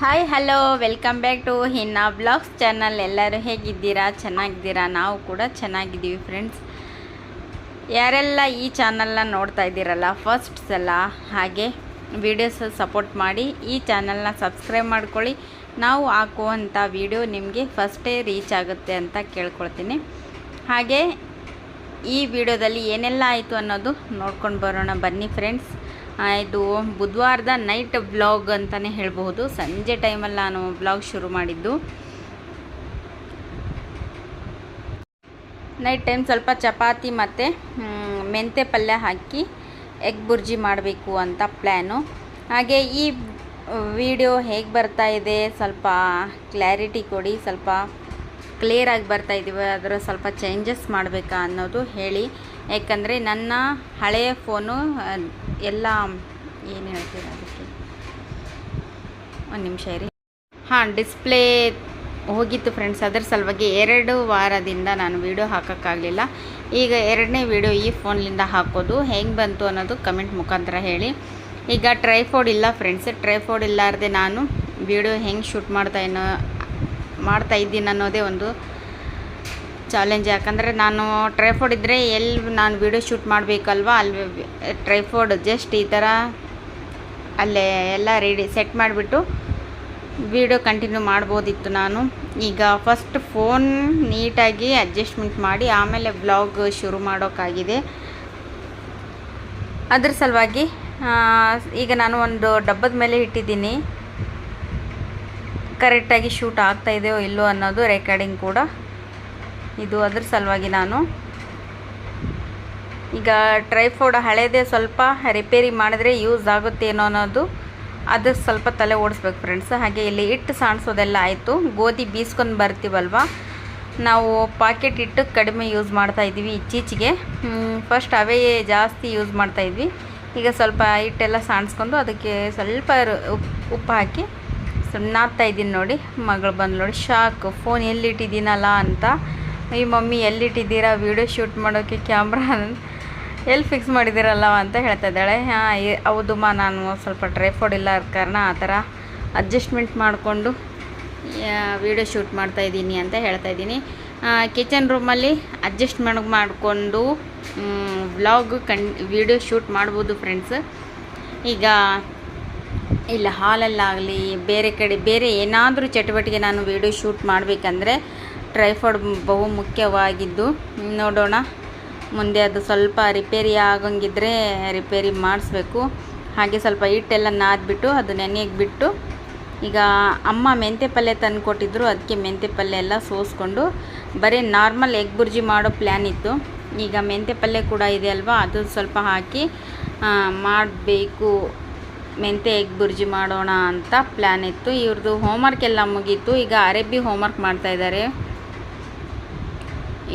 Hi hello welcome back to Hinna vlogs channel. ಎಲ್ಲರೂ ಹೇಗಿದ್ದೀರಾ? ಚೆನ್ನಾಗಿದ್ದೀರಾ? ನಾವು ಕೂಡ ಚೆನ್ನಾಗಿದ್ದೀವಿ ಫ್ರೆಂಡ್ಸ್. ಯಾರೆಲ್ಲ ಈ ಚಾನಲ್ನ ನೋಡ್ತಾ ಇದ್ದೀರಲ್ಲ ಫಸ್ಟ್ ಸಲ, ಹಾಗೆ ವಿಡಿಯೋಸ್ ಸಪೋರ್ಟ್ ಮಾಡಿ ಈ ಚಾನಲ್ನ ಸಬ್ಸ್ಕ್ರೈಬ್ ಮಾಡ್ಕೊಳ್ಳಿ. ನಾವು ಹಾಕುವಂಥ ವಿಡಿಯೋ ನಿಮಗೆ ಫಸ್ಟೇ ರೀಚ್ ಆಗುತ್ತೆ ಅಂತ ಕೇಳ್ಕೊಳ್ತೀನಿ. ಹಾಗೆ ಈ ವಿಡಿಯೋದಲ್ಲಿ ಏನೆಲ್ಲ ಆಯಿತು ಅನ್ನೋದು ನೋಡ್ಕೊಂಡು ಬರೋಣ ಬನ್ನಿ ಫ್ರೆಂಡ್ಸ್. ಇದು ಬುಧವಾರದ ನೈಟ್ ವ್ಲಾಗ್ ಅಂತಲೇ ಹೇಳಬಹುದು. ಸಂಜೆ ಟೈಮಲ್ಲಿ ನಾನು ವ್ಲಾಗ್ ಶುರು ಮಾಡಿದ್ದು. ನೈಟ್ ಟೈಮ್ ಸ್ವಲ್ಪ ಚಪಾತಿ ಮತ್ತು ಮೆಂತ್ಯ ಪಲ್ಯ ಹಾಕಿ ಎಗ್ ಬುರ್ಜಿ ಮಾಡಬೇಕು ಅಂತ ಪ್ಲ್ಯಾನು. ಹಾಗೆ ಈ ವಿಡಿಯೋ ಹೇಗೆ ಬರ್ತಾ ಇದೆ ಸ್ವಲ್ಪ ಕ್ಲಾರಿಟಿ ಕೊಡಿ, ಸ್ವಲ್ಪ ಕ್ಲಿಯರಾಗಿ ಬರ್ತಾ ಇದ್ದೀವಿ, ಅದರ ಸ್ವಲ್ಪ ಚೇಂಜಸ್ ಮಾಡಬೇಕಾ ಅನ್ನೋದು ಹೇಳಿ. ಯಾಕಂದರೆ ನನ್ನ ಹಳೆಯ ಫೋನು ಎಲ್ಲ ಏನು ಹೇಳ್ತೀರ ಅದಕ್ಕೆ ಒಂದು ನಿಮಿಷ ಇರಿ. ಡಿಸ್ಪ್ಲೇ ಹೋಗಿತ್ತು ಫ್ರೆಂಡ್ಸ್. ಅದರ ಸಲುವಾಗಿ 2 ವಾರದಿಂದ ನಾನು ವಿಡಿಯೋ ಹಾಕೋಕ್ಕಾಗಲಿಲ್ಲ. ಈಗ 2ನೇ ವಿಡಿಯೋ ಈ ಫೋನ್ಲಿಂದ ಹಾಕೋದು. ಹೆಂಗೆ ಬಂತು ಅನ್ನೋದು ಕಮೆಂಟ್ ಮುಖಾಂತರ ಹೇಳಿ. ಈಗ ಟ್ರೈಫೋಡ್ ಇಲ್ಲ ಫ್ರೆಂಡ್ಸ್. ಟ್ರೈಫೋಡ್ ಇಲ್ಲಾರ್ದೆ ನಾನು ವಿಡಿಯೋ ಹೆಂಗೆ ಶೂಟ್ ಮಾಡ್ತಾ ಇದ್ದೀನಿ ಅನ್ನೋದೇ ಒಂದು ಚಾಲೆಂಜ್. ಯಾಕಂದರೆ ನಾನು ಟ್ರೈಫೋಡ್ ಇದ್ದರೆ ನಾನು ವಿಡಿಯೋ ಶೂಟ್ ಮಾಡಬೇಕಲ್ವ, ಅಲ್ಲಿ ಟ್ರೈಫೋಡ್ ಜಸ್ಟ್ ಈ ಥರ ಅಲ್ಲೇ ಎಲ್ಲ ರೆಡಿ ಸೆಟ್ ಮಾಡಿಬಿಟ್ಟು ವಿಡಿಯೋ ಕಂಟಿನ್ಯೂ ಮಾಡ್ಬೋದಿತ್ತು ನಾನು. ಈಗ ಫಸ್ಟ್ ಫೋನ್ ನೀಟಾಗಿ ಅಡ್ಜಸ್ಟ್ಮೆಂಟ್ ಮಾಡಿ ಆಮೇಲೆ ವ್ಲಾಗ್ ಶುರು ಮಾಡೋಕ್ಕಾಗಿದೆ. ಅದ್ರ ಸಲುವಾಗಿ ಈಗ ನಾನು ಒಂದು ಡಬ್ಬದ ಮೇಲೆ ಇಟ್ಟಿದ್ದೀನಿ. ಕರೆಕ್ಟಾಗಿ ಶೂಟ್ ಆಗ್ತಾ ಇದೆಯೋ ಇಲ್ಲೋ ಅನ್ನೋದು ರೆಕಾರ್ಡಿಂಗ್ ಕೂಡ ಇದು. ಅದ್ರ ಸಲುವಾಗಿ ನಾನು ಈಗ ಟ್ರೈಫೋಡ್ ಹಳೇದೇ ಸ್ವಲ್ಪ ರಿಪೇರಿ ಮಾಡಿದ್ರೆ ಯೂಸ್ ಆಗುತ್ತೇನೋ ಅನ್ನೋದು ಅದು ಸ್ವಲ್ಪ ತಲೆ ಓಡಿಸ್ಬೇಕು ಫ್ರೆಂಡ್ಸ್. ಹಾಗೆ ಇಲ್ಲಿ ಹಿಟ್ಟು ಸಾಣಿಸೋದೆಲ್ಲ ಆಯಿತು. ಗೋಧಿ ಬೀಸ್ಕೊಂಡು ಬರ್ತೀವಲ್ವ, ನಾವು ಪಾಕೆಟ್ ಹಿಟ್ಟು ಕಡಿಮೆ ಯೂಸ್ ಮಾಡ್ತಾಯಿದ್ವಿ ಇತ್ತೀಚೆಗೆ. ಫಸ್ಟ್ ಅವೇ ಜಾಸ್ತಿ ಯೂಸ್ ಮಾಡ್ತಾಯಿದ್ವಿ. ಈಗ ಸ್ವಲ್ಪ ಹಿಟ್ಟೆಲ್ಲ ಸಾಣಿಸ್ಕೊಂಡು ಅದಕ್ಕೆ ಸ್ವಲ್ಪ ಉಪ್ಪು ಹಾಕಿ ನಾದ್ತಾ ಇದ್ದೀನಿ. ನೋಡಿ, ಮಗಳು ಬಂದು ನೋಡಿ ಶಾಕ್, ಫೋನ್ ಎಲ್ಲಿಟ್ಟಿದ್ದೀನಲ್ಲ ಅಂತ. ಈ ಮಮ್ಮಿ ಎಲ್ಲಿಟ್ಟಿದ್ದೀರಾ ವಿಡಿಯೋ ಶೂಟ್ ಮಾಡೋಕ್ಕೆ, ಕ್ಯಾಮ್ರಾ ಎಲ್ಲಿ ಫಿಕ್ಸ್ ಮಾಡಿದ್ದೀರಲ್ಲ ಅಂತ ಹೇಳ್ತಾ ಇದ್ದಾಳೆ. ಹೌದಮ್ಮ, ನಾನು ಸ್ವಲ್ಪ ಟ್ರೈಫೋಡ್ ಇಲ್ಲ ಕಾರಣ ಆ ಥರ ಅಡ್ಜಸ್ಟ್ಮೆಂಟ್ ಮಾಡಿಕೊಂಡು ವಿಡಿಯೋ ಶೂಟ್ ಮಾಡ್ತಾಯಿದ್ದೀನಿ ಅಂತ ಹೇಳ್ತಾ ಇದ್ದೀನಿ. ಕಿಚನ್ ರೂಮಲ್ಲಿ ಅಡ್ಜಸ್ಟ್ಮೆಂಟ್ ಮಾಡಿಕೊಂಡು ವ್ಲಾಗ್ ವಿಡಿಯೋ ಶೂಟ್ ಮಾಡ್ಬೋದು ಫ್ರೆಂಡ್ಸ್. ಈಗ ಇಲ್ಲ ಹಾಲಲ್ಲಾಗಲಿ ಬೇರೆ ಕಡೆ ಬೇರೆ ಏನಾದರೂ ಚಟುವಟಿಕೆ ನಾನು ವಿಡಿಯೋ ಶೂಟ್ ಮಾಡಬೇಕಂದ್ರೆ ಟ್ರೈಫೋಡ್ ಬಹು ಮುಖ್ಯವಾಗಿದ್ದು. ನೋಡೋಣ ಮುಂದೆ ಅದು ಸ್ವಲ್ಪ ರಿಪೇರಿ ಆಗಂಗಿದ್ರೆ ರಿಪೇರಿ ಮಾಡಿಸ್ಬೇಕು. ಹಾಗೆ ಸ್ವಲ್ಪ ಹಿಟ್ಟೆಲ್ಲ ನಾದ್ಬಿಟ್ಟು ಅದು ನೆನೆಗೆ ಬಿಟ್ಟು, ಈಗ ಅಮ್ಮ ಮೆಂತ್ಯ ಪಲ್ಯ ತಂದು ಕೊಟ್ಟಿದ್ರು, ಅದಕ್ಕೆ ಮೆಂತ್ಯ ಪಲ್ಯ ಎಲ್ಲ ಸೋಸ್ಕೊಂಡು ಬರೀ ನಾರ್ಮಲ್ ಎಗ್ ಬುರ್ಜಿ ಮಾಡೋ ಪ್ಲ್ಯಾನ್ ಇತ್ತು. ಈಗ ಮೆಂತ್ಯ ಪಲ್ಯ ಕೂಡ ಇದೆ ಅಲ್ವಾ, ಅದು ಸ್ವಲ್ಪ ಹಾಕಿ ಮಾಡಬೇಕು, ಮೆಂತ್ಯ ಎಗ್ ಬುರ್ಜಿ ಮಾಡೋಣ ಅಂತ ಪ್ಲ್ಯಾನ್ ಇತ್ತು. ಇವ್ರದ್ದು ಹೋಮ್ವರ್ಕ್ ಎಲ್ಲ ಮುಗೀತು. ಈಗ ಅರೇಬಿ ಹೋಮ್ವರ್ಕ್ ಮಾಡ್ತಾಯಿದ್ದಾರೆ,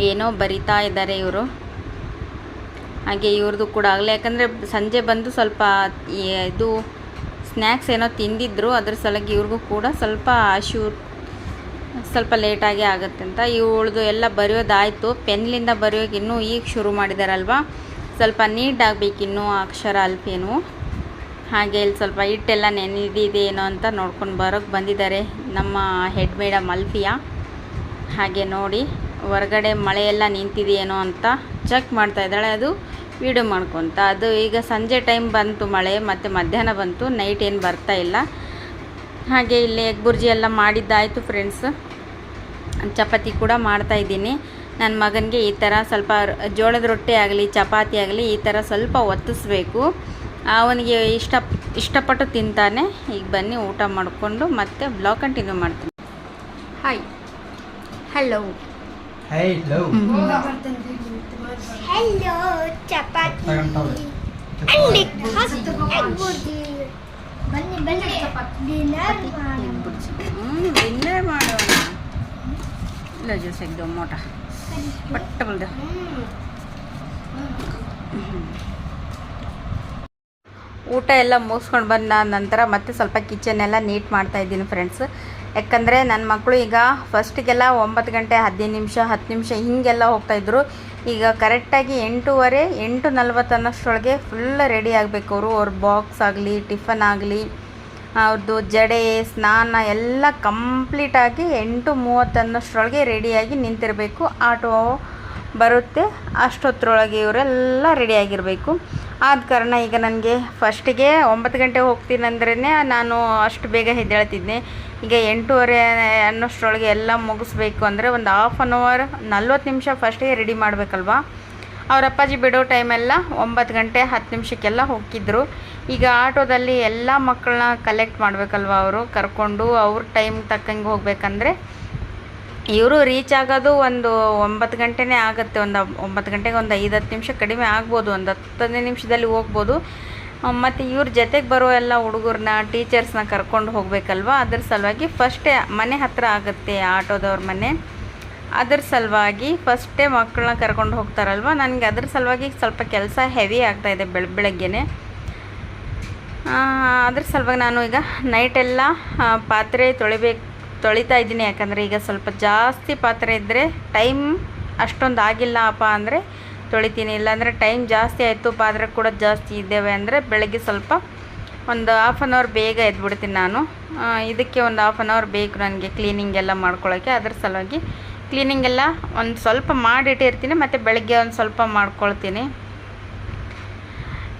ಏನೋ ಬರಿತಾ ಇದ್ದಾರೆ ಇವರು. ಹಾಗೆ ಇವ್ರದ್ದು ಕೂಡ ಆಗಲಿ, ಯಾಕಂದರೆ ಸಂಜೆ ಬಂದು ಸ್ವಲ್ಪ ಇದು ಸ್ನ್ಯಾಕ್ಸ್ ಏನೋ ತಿಂದಿದ್ರು, ಅದ್ರ ಸಲುವಾಗಿ ಇವ್ರಿಗೂ ಕೂಡ ಸ್ವಲ್ಪ ಸ್ವಲ್ಪ ಲೇಟಾಗಿ ಆಗುತ್ತೆ ಅಂತ. ಇವಳದು ಎಲ್ಲ ಬರೆಯೋದಾಯಿತು. ಪೆನ್ಲಿಂದ ಬರೆಯೋಕೆ ಇನ್ನೂ ಈಗ ಶುರು ಮಾಡಿದಾರಲ್ವ, ಸ್ವಲ್ಪ ನೀಟಾಗಬೇಕು ಇನ್ನೂ ಅಕ್ಷರ ಅಲ್ಪೇನು. ಹಾಗೆ ಇಲ್ಲಿ ಸ್ವಲ್ಪ ಹಿಟ್ಟೆಲ್ಲ ನೆನೆದಿದೆ ಏನೋ ಅಂತ ನೋಡ್ಕೊಂಡು ಬರೋಕ್ಕೆ ಬಂದಿದ್ದಾರೆ ನಮ್ಮ ಹೆಡ್ ಮೇಡಮ್ ಅಲ್ಫಿಯಾ. ಹಾಗೆ ನೋಡಿ ಹೊರಗಡೆ ಮಳೆಯೆಲ್ಲ ನಿಂತಿದೆಯೇನೋ ಅಂತ ಚೆಕ್ ಮಾಡ್ತಾ ಇದ್ದಾಳೆ, ಅದು ವೀಡಿಯೋ ಮಾಡ್ಕೊತ. ಅದು ಈಗ ಸಂಜೆ ಟೈಮ್ ಬಂತು ಮಳೆ, ಮತ್ತು ಮಧ್ಯಾಹ್ನ ಬಂತು, ನೈಟ್ ಏನು ಬರ್ತಾ ಇಲ್ಲ. ಹಾಗೆ ಇಲ್ಲಿ ಎಗ್ ಬುರ್ಜಿ ಎಲ್ಲ ಮಾಡಿದ್ದಾಯಿತು ಫ್ರೆಂಡ್ಸ್. ಚಪಾತಿ ಕೂಡ ಮಾಡ್ತಾಯಿದ್ದೀನಿ. ನನ್ನ ಮಗನಿಗೆ ಈ ಥರ ಸ್ವಲ್ಪ ಜೋಳದ ರೊಟ್ಟಿ ಆಗಲಿ ಚಪಾತಿ ಆಗಲಿ ಈ ಥರ ಸ್ವಲ್ಪ ಒತ್ತಿಸ್ಬೇಕು, ಅವನಿಗೆ ಇಷ್ಟಪಟ್ಟು ತಿಂತಾನೆ. ಈಗ ಬನ್ನಿ ಊಟ ಮಾಡಿಕೊಂಡು ಮತ್ತೆ ಬ್ಲಾಗ್ ಕಂಟಿನ್ಯೂ ಮಾಡ್ತೀನಿ. Hi hello hello hello chapati ಬನ್ನಿ ಬನ್ನಿ ಡಿನ್ನರ್ ಮಾಡೋಣ. ಇಲ್ಲ ಜ್ಯೂಸ್ ಎಗ್ದು ಮೋಟ ಪಟ್ಟ ಬಂದು ಊಟ ಎಲ್ಲ ಮುಗಿಸ್ಕೊಂಡು ಬಂದ ನಂತರ ಮತ್ತೆ ಸ್ವಲ್ಪ ಕಿಚನ್ನೆಲ್ಲ ನೀಟ್ ಮಾಡ್ತಾಯಿದ್ದೀನಿ ಫ್ರೆಂಡ್ಸ್. ಯಾಕಂದರೆ ನನ್ನ ಮಕ್ಕಳು ಈಗ ಫಸ್ಟಿಗೆಲ್ಲ 9 ಗಂಟೆ 15 ನಿಮಿಷ 10 ನಿಮಿಷ ಹೀಗೆಲ್ಲ ಹೋಗ್ತಾಯಿದ್ರು. ಈಗ ಕರೆಕ್ಟಾಗಿ 8:15 8:40 ಅನ್ನೋಷ್ಟರೊಳಗೆ ಫುಲ್ ರೆಡಿ ಆಗಬೇಕು ಅವರು. ಅವ್ರ ಬಾಕ್ಸ್ ಆಗಲಿ ಟಿಫನ್ ಆಗಲಿ ಅವ್ರದ್ದು ಜಡೆ ಸ್ನಾನ ಎಲ್ಲ ಕಂಪ್ಲೀಟಾಗಿ 8:30 ಅನ್ನೋಷ್ಟರೊಳಗೆ ರೆಡಿಯಾಗಿ ನಿಂತಿರಬೇಕು. ಆಟೋ ಬರುತ್ತೆ ಅಷ್ಟೊತ್ತರೊಳಗೆ ಇವರೆಲ್ಲ ರೆಡಿಯಾಗಿರಬೇಕು. ಆದ ಕಾರಣ ಈಗ ನನಗೆ ಫಸ್ಟಿಗೆ 9 ಗಂಟೆಗೆ ಹೋಗ್ತೀನಿ ಅಂದ್ರೇ ನಾನು ಅಷ್ಟು ಬೇಗ ಎದ್ದೇಳ್ತಿದ್ದೆ. ಈಗ 8:30 ಅನ್ನೋಷ್ಟರೊಳಗೆ ಎಲ್ಲ ಮುಗಿಸ್ಬೇಕು ಅಂದರೆ ಒಂದು ಹಾಫ್ ಆನ್ ಅವರ್ 40 ನಿಮಿಷ ಫಸ್ಟಿಗೆ ರೆಡಿ ಮಾಡಬೇಕಲ್ವ. ಅವ್ರ ಅಪ್ಪಾಜಿ ಬಿಡೋ ಟೈಮೆಲ್ಲ 9 ಗಂಟೆ 10 ನಿಮಿಷಕ್ಕೆಲ್ಲ ಹೋಗಿದ್ದರು. ಈಗ ಆಟೋದಲ್ಲಿ ಎಲ್ಲ ಮಕ್ಕಳನ್ನ ಕಲೆಕ್ಟ್ ಮಾಡಬೇಕಲ್ವ, ಅವರು ಕರ್ಕೊಂಡು ಅವ್ರ ಟೈಮ್ ತಕ್ಕಂಗೆ ಹೋಗ್ಬೇಕಂದ್ರೆ ಇವರು ರೀಚ್ ಆಗೋದು ಒಂದು 9 ಗಂಟೆನೇ ಆಗುತ್ತೆ. ಒಂದು 9 ಗಂಟೆಗೆ ಒಂದು 5-10 ನಿಮಿಷ ಕಡಿಮೆ ಆಗ್ಬೋದು, ಒಂದು 10 ನಿಮಿಷದಲ್ಲಿ ಹೋಗ್ಬೋದು. ಮತ್ತು ಇವ್ರ ಜೊತೆಗೆ ಬರೋ ಎಲ್ಲ ಹುಡುಗರನ್ನ ಟೀಚರ್ಸ್ನ ಕರ್ಕೊಂಡು ಹೋಗಬೇಕಲ್ವ, ಅದ್ರ ಸಲುವಾಗಿ ಫಸ್ಟೇ ಮನೆ ಹತ್ತಿರ ಆಗುತ್ತೆ ಆಟೋದವ್ರ ಮನೆ. ಅದ್ರ ಸಲುವಾಗಿ ಫಸ್ಟೇ ಮಕ್ಕಳನ್ನ ಕರ್ಕೊಂಡು ಹೋಗ್ತಾರಲ್ವ, ನನಗೆ ಅದ್ರ ಸಲುವಾಗಿ ಸ್ವಲ್ಪ ಕೆಲಸ ಹೆವಿ ಆಗ್ತಾಯಿದೆ ಬೆಳಗ್ಗೆನೆ. ಅದ್ರ ಸಲುವಾಗಿ ನಾನು ಈಗ ನೈಟೆಲ್ಲ ಪಾತ್ರೆ ತೊಳಿತಾ ಇದ್ದೀನಿ. ಯಾಕಂದರೆ ಈಗ ಸ್ವಲ್ಪ ಜಾಸ್ತಿ ಪಾತ್ರೆ ಇದ್ದರೆ ಟೈಮ್ ಅಷ್ಟೊಂದು ಆಗಿಲ್ಲಪ್ಪ ಅಂದರೆ ತೊಳಿತೀನಿ, ಇಲ್ಲಾಂದರೆ ಟೈಮ್ ಜಾಸ್ತಿ ಆಯಿತು ಪಾತ್ರೆ ಕೂಡ ಜಾಸ್ತಿ ಇದ್ದೇವೆ ಅಂದರೆ ಬೆಳಗ್ಗೆ ಸ್ವಲ್ಪ ಒಂದು ಹಾಫ್ ಆನ್ ಅವರ್ ಬೇಗ ಎದ್ಬಿಡ್ತೀನಿ ನಾನು. ಇದಕ್ಕೆ ಒಂದು ಹಾಫ್ ಆನ್ ಅವರ್ ಬೇಕು ನನಗೆ ಕ್ಲೀನಿಂಗ್ ಎಲ್ಲ ಮಾಡ್ಕೊಳ್ಳೋಕ್ಕೆ. ಅದ್ರ ಸಲುವಾಗಿ ಕ್ಲೀನಿಂಗ್ ಎಲ್ಲ ಒಂದು ಸ್ವಲ್ಪ ಮಾಡಿಟ್ಟಿರ್ತೀನಿ, ಮತ್ತು ಬೆಳಗ್ಗೆ ಒಂದು ಸ್ವಲ್ಪ ಮಾಡ್ಕೊಳ್ತೀನಿ.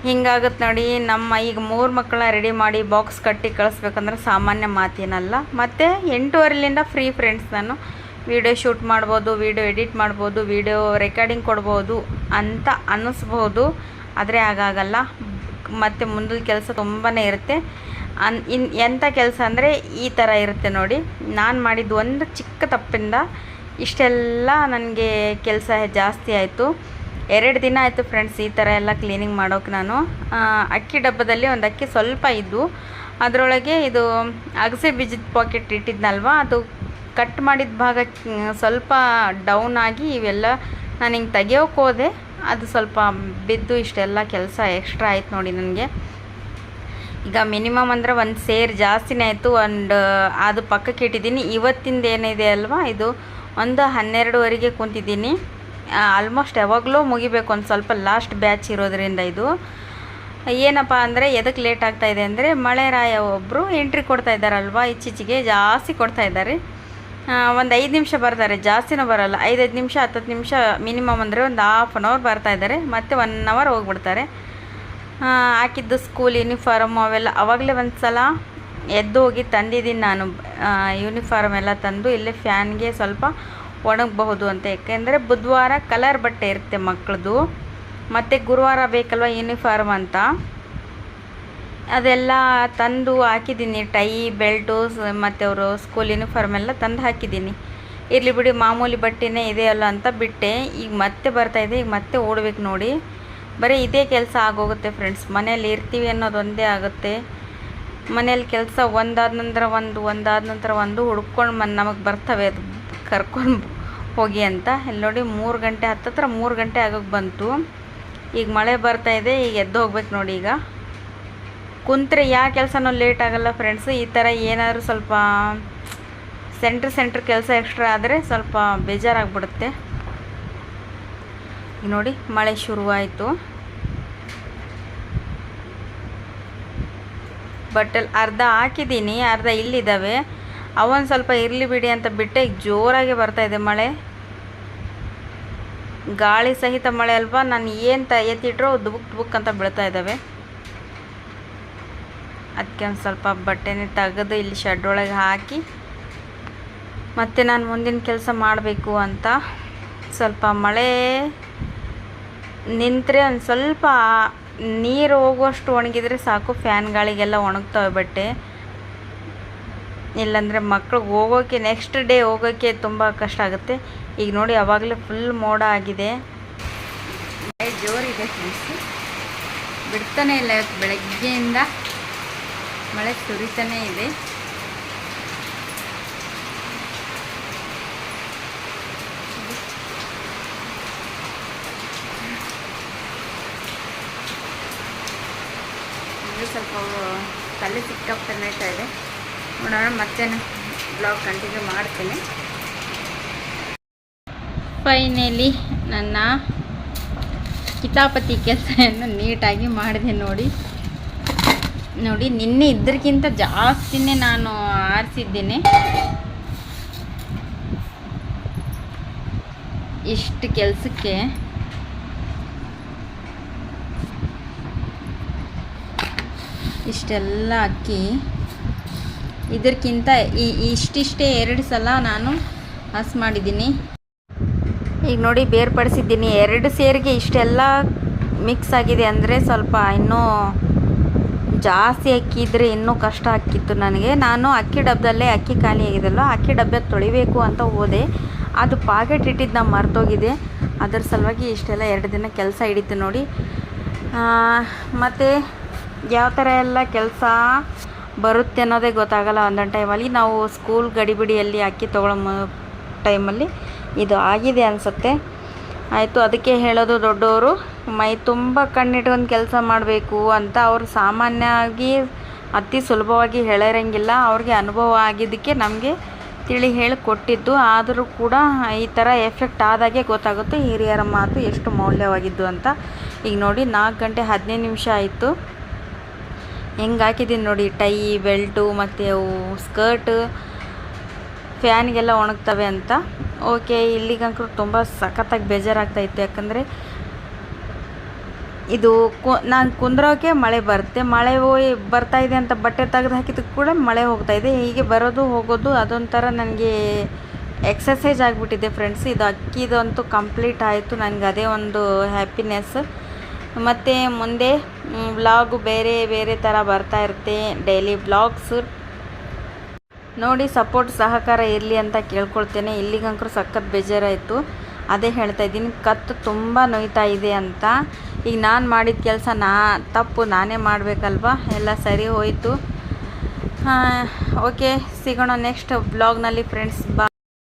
ಹಿಂಗಾಗುತ್ತೆ ನೋಡಿ. ನಮ್ಮ ಈಗ 3 ಮಕ್ಕಳನ್ನ ರೆಡಿ ಮಾಡಿ ಬಾಕ್ಸ್ ಕಟ್ಟಿ ಕಳಿಸ್ಬೇಕಂದ್ರೆ ಸಾಮಾನ್ಯ ಮಾತೇನಲ್ಲ. ಮತ್ತು 8:15 ಫ್ರೀ ಫ್ರೆಂಡ್ಸ್. ನಾನು ವೀಡಿಯೋ ಶೂಟ್ ಮಾಡ್ಬೋದು, ವೀಡಿಯೋ ಎಡಿಟ್ ಮಾಡ್ಬೋದು, ವೀಡಿಯೋ ರೆಕಾರ್ಡಿಂಗ್ ಕೊಡ್ಬೋದು ಅಂತ ಅನ್ನಿಸ್ಬೋದು, ಆದರೆ ಆಗಾಗಲ್ಲ. ಮತ್ತು ಮುಂದಿನ ಕೆಲಸ ತುಂಬಾ ಇರುತ್ತೆ. ಎಂಥ ಕೆಲಸ ಅಂದರೆ ಈ ಥರ ಇರುತ್ತೆ ನೋಡಿ. ನಾನು ಮಾಡಿದ್ದು ಒಂದು ಚಿಕ್ಕ ತಪ್ಪಿಂದ ಇಷ್ಟೆಲ್ಲ ನನಗೆ ಕೆಲಸ ಜಾಸ್ತಿ ಆಯಿತು. 2 ದಿನ ಆಯಿತು ಫ್ರೆಂಡ್ಸ್ ಈ ಥರ ಎಲ್ಲ ಕ್ಲೀನಿಂಗ್ ಮಾಡೋಕೆ. ನಾನು ಅಕ್ಕಿ ಡಬ್ಬದಲ್ಲಿ ಒಂದು ಅಕ್ಕಿ ಸ್ವಲ್ಪ ಇದ್ದು ಅದರೊಳಗೆ ಇದು ಅಗಸೆ ಬೀಜದ ಪಾಕೆಟ್ ಇಟ್ಟಿದ್ನಲ್ವ, ಅದು ಕಟ್ ಮಾಡಿದ ಭಾಗ ಸ್ವಲ್ಪ ಡೌನ್ ಆಗಿ ಇವೆಲ್ಲ ನಾನು ಹಿಂಗೆ ತೆಗಿಯೋಕೆ ಹೋದೆ, ಅದು ಸ್ವಲ್ಪ ಬಿದ್ದು ಇಷ್ಟೆಲ್ಲ ಕೆಲಸ ಎಕ್ಸ್ಟ್ರಾ ಆಯ್ತು ನೋಡಿ ನನಗೆ. ಈಗ ಮಿನಿಮಮ್ ಅಂದರೆ ಒಂದು ಸೇರ್ ಜಾಸ್ತಿನೇ ಆಯಿತು. ಅದು ಪಕ್ಕಕ್ಕೆ ಇಟ್ಟಿದ್ದೀನಿ. ಇವತ್ತಿಂದ ಏನಿದೆ ಅಲ್ವಾ, ಇದು ಒಂದು 12ವರೆಗೆ ಕುಂತಿದ್ದೀನಿ. ಆಲ್ಮೋಸ್ಟ್ ಯಾವಾಗಲೂ ಮುಗಿಬೇಕು, ಒಂದು ಸ್ವಲ್ಪ ಲಾಸ್ಟ್ ಬ್ಯಾಚ್ ಇರೋದ್ರಿಂದ. ಇದು ಏನಪ್ಪ ಅಂದರೆ ಎದಕ್ಕೆ ಲೇಟ್ ಆಗ್ತಾಯಿದೆ ಅಂದರೆ ಮಳೆ ರಾಯ ಒಬ್ಬರು ಎಂಟ್ರಿ ಕೊಡ್ತಾ ಇದ್ದಾರಲ್ವ, ಇತ್ತೀಚೆಗೆ ಜಾಸ್ತಿ ಕೊಡ್ತಾ ಇದ್ದಾರೆ. ಒಂದು 5 ನಿಮಿಷ ಬರ್ತಾರೆ, ಜಾಸ್ತಿನೂ ಬರೋಲ್ಲ. 5 ನಿಮಿಷ 10 ನಿಮಿಷ ಮಿನಿಮಮ್ ಅಂದರೆ ಒಂದು ಹಾಫ್ ಆನ್ ಅವರ್ ಬರ್ತಾಯಿದ್ದಾರೆ, ಮತ್ತು 1 ಅವರ್ ಹೋಗ್ಬಿಡ್ತಾರೆ. ಹಾಕಿದ್ದು ಸ್ಕೂಲ್ ಯೂನಿಫಾರ್ಮು ಅವೆಲ್ಲ ಅವಾಗಲೇ ಒಂದು ಸಲ ಎದ್ದು ಹೋಗಿ ತಂದಿದ್ದೀನಿ ನಾನು. ಯೂನಿಫಾರ್ಮ್ ಎಲ್ಲ ತಂದು ಇಲ್ಲೇ ಫ್ಯಾನ್ಗೆ ಸ್ವಲ್ಪ ಒಣಗಬಹುದು ಅಂತ. ಯಾಕೆಂದರೆ ಬುಧವಾರ ಕಲರ್ ಬಟ್ಟೆ ಇರುತ್ತೆ ಮಕ್ಕಳದು, ಮತ್ತು ಗುರುವಾರ ಬೇಕಲ್ವ ಯೂನಿಫಾರ್ಮ್ ಅಂತ. ಅದೆಲ್ಲ ತಂದು ಹಾಕಿದ್ದೀನಿ, ಟೈ ಬೆಲ್ಟು ಮತ್ತು ಅವರು ಸ್ಕೂಲ್ ಯೂನಿಫಾರ್ಮ್ ಎಲ್ಲ ತಂದು ಹಾಕಿದ್ದೀನಿ. ಇರಲಿ ಬಿಡಿ ಮಾಮೂಲಿ ಬಟ್ಟೆನೇ ಇದೆಯಲ್ಲ ಅಂತ ಬಿಟ್ಟೆ. ಈಗ ಮತ್ತೆ ಬರ್ತಾಯಿದೆ, ಈಗ ಮತ್ತೆ ಓಡಬೇಕು ನೋಡಿ. ಬರೀ ಇದೇ ಕೆಲಸ ಆಗೋಗುತ್ತೆ ಫ್ರೆಂಡ್ಸ್. ಮನೇಲಿ ಇರ್ತೀವಿ ಅನ್ನೋದು ಒಂದೇ ಆಗುತ್ತೆ. ಮನೇಲಿ ಕೆಲಸ ಒಂದಾದ ನಂತರ ಒಂದು ಹುಡ್ಕೊಂಡು ನಮಗೆ ಬರ್ತವೆ, ಅದು ಕರ್ಕೊಂಡು ಹೋಗಿ ಅಂತ. ಇಲ್ಲಿ ನೋಡಿ 3 ಗಂಟೆ ಹತ್ತತ್ರ 3 ಗಂಟೆ ಆಗೋಕ್ಕೆ ಬಂತು. ಈಗ ಮಳೆ ಬರ್ತಾಯಿದೆ, ಈಗ ಎದ್ದು ಹೋಗ್ಬೇಕು ನೋಡಿ. ಈಗ ಕುಂತ್ರೆ ಯಾವ ಕೆಲಸನೂ ಲೇಟ್ ಆಗೋಲ್ಲ ಫ್ರೆಂಡ್ಸು. ಈ ಥರ ಏನಾದರೂ ಸ್ವಲ್ಪ ಸೆಂಟ್ರ್ ಕೆಲಸ ಎಕ್ಸ್ಟ್ರಾ ಆದರೆ ಸ್ವಲ್ಪ ಬೇಜಾರಾಗ್ಬಿಡುತ್ತೆ. ಈಗ ನೋಡಿ ಮಳೆ ಶುರುವಾಯಿತು. ಬಟ್ಟೆಲಿ ಅರ್ಧ ಹಾಕಿದ್ದೀನಿ, ಅರ್ಧ ಇಲ್ಲಿದ್ದಾವೆ. ಅವನು ಸ್ವಲ್ಪ ಇರಲಿ ಬಿಡಿ ಅಂತ ಬಿಟ್ಟೆ. ಈಗ ಜೋರಾಗಿ ಬರ್ತಾಯಿದೆ ಮಳೆ, ಗಾಳಿ ಸಹಿತ ಮಳೆ ಅಲ್ವಾ. ನಾನು ಏನು ಎತ್ತಿಟ್ರೂ ದುಬುಕ್ ಅಂತ ಬೀಳ್ತಾ ಇದ್ದಾವೆ. ಅದಕ್ಕೆ ಒಂದು ಸ್ವಲ್ಪ ಬಟ್ಟೆನೇ ತೆಗೆದು ಇಲ್ಲಿ ಶೆಡ್ ಒಳಗೆ ಹಾಕಿ ಮತ್ತು ನಾನು ಮುಂದಿನ ಕೆಲಸ ಮಾಡಬೇಕು ಅಂತ. ಸ್ವಲ್ಪ ಮಳೆ ನಿಂತರೆ ಒಂದು ಸ್ವಲ್ಪ ನೀರು ಹೋಗುವಷ್ಟು ಒಣಗಿದರೆ ಸಾಕು. ಫ್ಯಾನ್ ಗಾಳಿಗೆಲ್ಲ ಒಣಗ್ತವೆ ಬಟ್ಟೆ. ಇಲ್ಲಾಂದರೆ ಮಕ್ಳಿಗೆ ಹೋಗೋಕ್ಕೆ ನೆಕ್ಸ್ಟ್ ಡೇ ಹೋಗೋಕ್ಕೆ ತುಂಬ ಕಷ್ಟ ಆಗುತ್ತೆ. ಈಗ ನೋಡಿ ಆವಾಗಲೇ ಫುಲ್ ಮೋಡ ಆಗಿದೆ, ಮಳೆ ಜೋರಿದೆ ಫ್ರೆಂಡ್ಸ್. ಬಿಡ್ತಾನೆ ಇಲ್ಲ, ಬೆಳಗ್ಗೆಯಿಂದ ಮಳೆ ಸುರಿತಾನೇ ಇದೆ. ಇದು ಸ್ವಲ್ಪ ತಲೆ ಸಿಕ್ಕಾಗ್ತಾ ನಡೀತಾ ಇದೆ. ನೋಡೋಣ ಮತ್ತೆ ಬ್ಲಾಗ್ ಕಂಟಿನ್ಯೂ ಮಾಡ್ತೀನಿ. ಫೈನಲಿ ನನ್ನ ಕಿತಾಪತಿ ಕೆಲಸವನ್ನು ನೀಟಾಗಿ ಮಾಡಿದೆ ನೋಡಿ. ನೋಡಿ ನಿನ್ನೆ ಇದ್ರಕ್ಕಿಂತ ಜಾಸ್ತಿನೇ ನಾನು ಆರಿಸಿದ್ದೇನೆ. ಇಷ್ಟು ಕೆಲಸಕ್ಕೆ ಇಷ್ಟೆಲ್ಲ ಅಕ್ಕಿ, ಇದಕ್ಕಿಂತ ಇಷ್ಟಿಷ್ಟೇ 2 ಸಲ ನಾನು ಹಸ್ ಮಾಡಿದ್ದೀನಿ. ಈಗ ನೋಡಿ ಬೇರ್ಪಡಿಸಿದ್ದೀನಿ. 2 ಸೇರಿಗೆ ಇಷ್ಟೆಲ್ಲ ಮಿಕ್ಸ್ ಆಗಿದೆ ಅಂದರೆ ಸ್ವಲ್ಪ ಇನ್ನೂ ಜಾಸ್ತಿ ಅಕ್ಕಿ ಇದ್ದರೆ ಇನ್ನೂ ಕಷ್ಟ ಆಗ್ತಿತ್ತು ನನಗೆ. ನಾನು ಅಕ್ಕಿ ಡಬ್ಬದಲ್ಲೇ ಅಕ್ಕಿ ಖಾಲಿ ಆಗಿದೆಲ್ಲ ಅಕ್ಕಿ ಡಬ್ಬ ತೊಳಿಬೇಕು ಅಂತ ಹೋದೆ, ಅದು ಪಾಕೆಟ್ ಇಟ್ಟಿದ್ದು ನಾನು ಮರ್ತೋಗಿದೆ. ಅದರ ಸಲುವಾಗಿ ಇಷ್ಟೆಲ್ಲ 2 ದಿನ ಕೆಲಸ ಹಿಡಿತು ನೋಡಿ. ಮತ್ತು ಯಾವ ಥರ ಎಲ್ಲ ಕೆಲಸ ಬರುತ್ತೆ ಅನ್ನೋದೇ ಗೊತ್ತಾಗಲ್ಲ ಒಂದೊಂದು ಟೈಮಲ್ಲಿ. ನಾವು ಸ್ಕೂಲ್ ಗಡಿಬಿಡಿಯಲ್ಲಿ ಅಕ್ಕಿ ತೊಗೊಳ್ಳೋ ಟೈಮಲ್ಲಿ ಇದು ಆಗಿದೆ ಅನಿಸುತ್ತೆ. ಆಯಿತು, ಅದಕ್ಕೆ ಹೇಳೋದು ದೊಡ್ಡವರು ಮೈ ತುಂಬ ಕಣ್ಣಿಟ್ಕೊಂಡು ಕೆಲಸ ಮಾಡಬೇಕು ಅಂತ. ಅವರು ಸಾಮಾನ್ಯವಾಗಿ ಅತಿ ಸುಲಭವಾಗಿ ಹೇಳಿರಂಗಿಲ್ಲ, ಅವ್ರಿಗೆ ಅನುಭವ ಆಗಿದ್ದಕ್ಕೆ ನಮಗೆ ತಿಳಿ ಹೇಳಿ ಕೊಟ್ಟಿದ್ದು. ಆದರೂ ಕೂಡ ಈ ಥರ ಎಫೆಕ್ಟ್ ಆದಾಗೆ ಗೊತ್ತಾಗುತ್ತೆ ಹಿರಿಯರ ಮಾತು ಎಷ್ಟು ಮೌಲ್ಯವಾಗಿದ್ದು ಅಂತ. ಈಗ ನೋಡಿ 4 ಗಂಟೆ 15 ನಿಮಿಷ ಆಯಿತು. ಹೆಂಗೆ ಹಾಕಿದ್ದೀನಿ ನೋಡಿ, ಟೈ, ಬೆಲ್ಟು ಮತ್ತು ಅವು ಸ್ಕರ್ಟ್ ಫ್ಯಾನ್ಗೆಲ್ಲ ಒಣಗ್ತವೆ ಅಂತ. ಓಕೆ, ಇಲ್ಲಿಗಂಕರು ತುಂಬ ಸಖತ್ತಾಗಿ ಬೇಜಾರಾಗ್ತಾಯಿತ್ತು. ಯಾಕಂದರೆ ಇದು ನಾನು ಕುಂದ್ರೋಕೆ ಮಳೆ ಬರುತ್ತೆ, ಮಳೆ ಬರ್ತಾಯಿದೆ ಅಂತ ಬಟ್ಟೆ ತೆಗೆದು ಹಾಕಿದ್ದಕ್ಕೆ ಕೂಡ ಮಳೆ ಹೋಗ್ತಾಯಿದೆ. ಹೀಗೆ ಬರೋದು ಹೋಗೋದು ಅದೊಂಥರ ನನಗೆ ಎಕ್ಸಸೈಸ್ ಆಗಿಬಿಟ್ಟಿದೆ ಫ್ರೆಂಡ್ಸ್. ಇದು ಅಕ್ಕಿದಂತೂ ಕಂಪ್ಲೀಟ್ ಆಯಿತು. ನನಗೆ ಅದೇ ಒಂದು ಹ್ಯಾಪಿನೆಸ್. ಮತ್ತು ಮುಂದೆ ವ್ಲಾಗು ಬೇರೆ ಬೇರೆ ಥರ ಬರ್ತಾ ಇರುತ್ತೆ, ಡೈಲಿ ವ್ಲಾಗ್ಸ್ ನೋಡಿ. ಸಪೋರ್ಟ್ ಸಹಕಾರ ಇರಲಿ ಅಂತ ಕೇಳ್ಕೊಳ್ತೇನೆ. ಇಲ್ಲಿಗಂಕರು ಸಖತ್ ಬೇಜಾರಾಯಿತು. ಅದೇ ಹೇಳ್ತಾ ಇದ್ದೀನಿ, ಕತ್ತು ತುಂಬ ನೋಯ್ತಾ ಇದೆ ಅಂತ. ಈಗ ನಾನು ಮಾಡಿದ ಕೆಲಸ ತಪ್ಪು ನಾನೇ ಮಾಡಬೇಕಲ್ವ, ಎಲ್ಲ ಸರಿ ಹೋಯಿತು. ಓಕೆ, ಸಿಗೋಣ ನೆಕ್ಸ್ಟ್ ವ್ಲಾಗ್ನಲ್ಲಿ ಫ್ರೆಂಡ್ಸ್. ಬಾ.